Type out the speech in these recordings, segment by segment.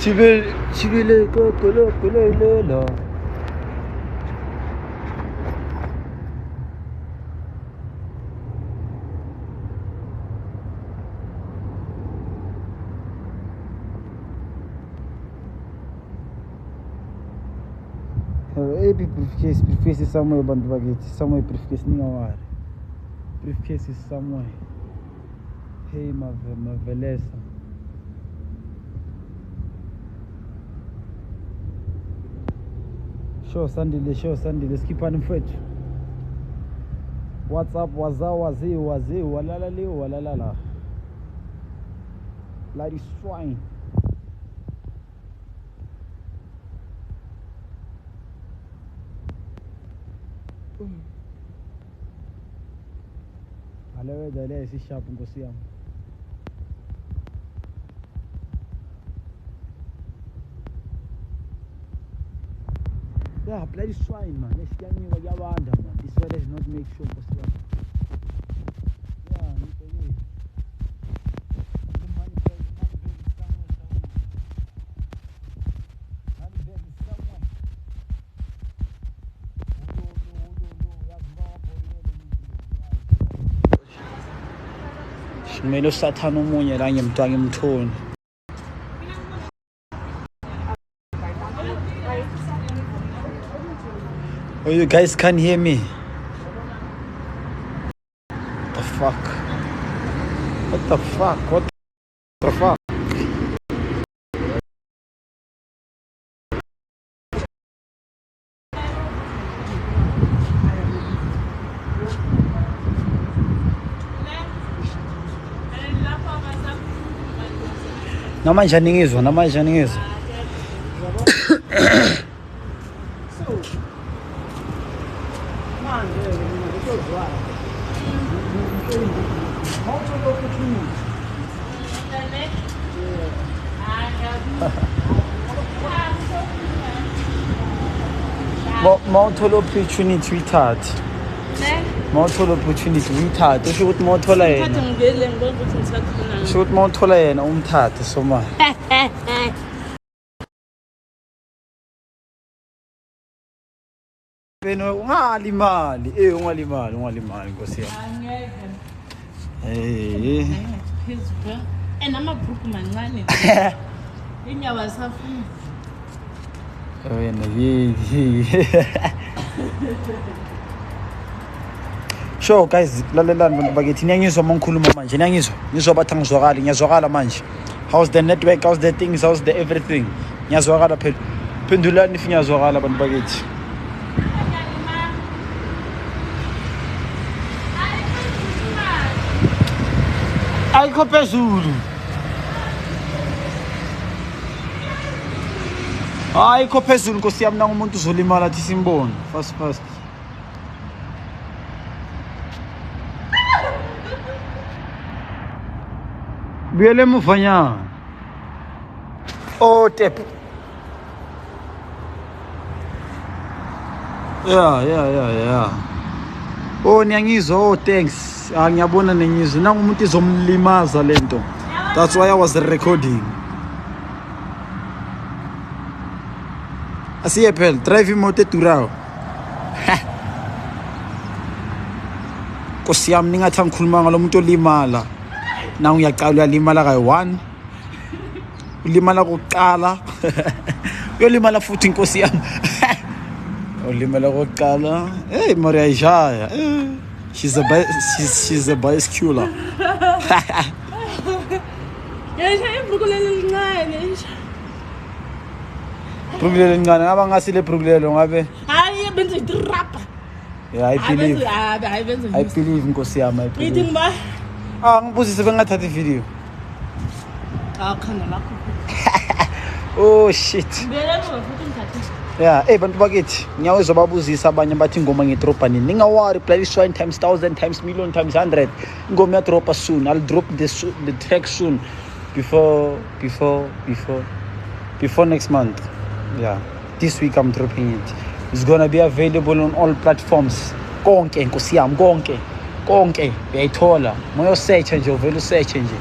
Chibile kokolo kololo. Hey, briefcase is somewhere, bantu bakithi. Somewhere briefcase ningawari. Briefcase is somewhere. Hey, mavelesa. Sure, Sandile, skiphani mfethu. What's up, wazi, walalala. Bloody swine. Alewe dale sisharp nkosi yami. Yeah, bloody swine, man. Let's get me what you want, man. This weather does not make sure nkosi yami. Yeah, nitele. Kumele usathana omunye la ngimntwana ngimthoni. Oh, you guys can't hear me. What the fuck? What the fuck? What the fuck? Namanje ningizwa. Mawuthola opportunity uyithathe. Mawuthola opportunity uyithathe. Usho ukuthi mawuthola yena. Ngithathe ngivele ngibona ukuthi ngisakhona. Usho ukuthi mawuthola yena umthathe soma. Beno ungalimali. Ungalimali Nkosi yami. Angeke. Phezulu. Namabhuku mancane. Inyawo safuna. Sure guys, lalelani bantu bakithi ngiyangizwa mangikhuluma manje, ngiyangizwa bathi angizwakali, ngiyazwakala manje. How's the network, how's the things, how's the everything? Ngiyazwakala phela. Phendulani if ngiyazwakala bantu bakithi. Ayikho phezulu. Ayikho phezulu Nkosi yami nangumuntu uzolimala athi simbone. Fast. Buyele mufanya. Oh, tap. Yeah. Oh, niyangizwa. Oh, thanks. Ngiyabona nengizwe nangumuntu izomlimaza lento. That's why I was recording. Asiye phela drive imoto edurayo. Nkosi yami ningathi angikhuluma ngalomuntu olimala. Na uyaqala uyalimala kayi1. Ulimala kokuqala. Uyolimala futhi Nkosi yami. Ulimala kokuqala. Hey Maria Jaya. She's a bicycular. Brugulelo ngane ngaba ngasile brugulelo ngabe. Hayi benze itrap. Yeah, I believe Nkosi yami I believe. Ngithi ba? Ngibuzise bengathatha ivideo. Khanda lakho. Oh shit. Yeah, bantu bakithi ngiyawezwa babuzisa abanye bathi ingoma ngidropa nini. Ningawari play swine times 1000 times million times 100. Ingoma yadropa soon. I'll drop the track soon before next month. Yeah, this week I'm dropping it. It's gonna be available on all platforms. Konke Nkosi yami konke uyayithola. Moyo search nje uvela usearch nje.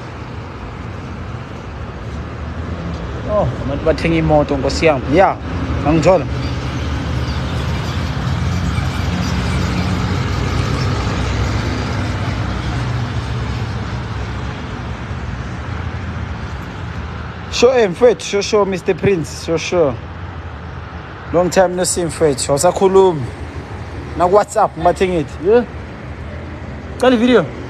Oh, abantu bathenga imoto nkosi yami. Yeah, angithola. Sure, mfethu, sure, Mr. Prince, sure. Long time no see mfethu. Awusakhulumi. Na WhatsApp ngibathengithi. Yeah. Cala video.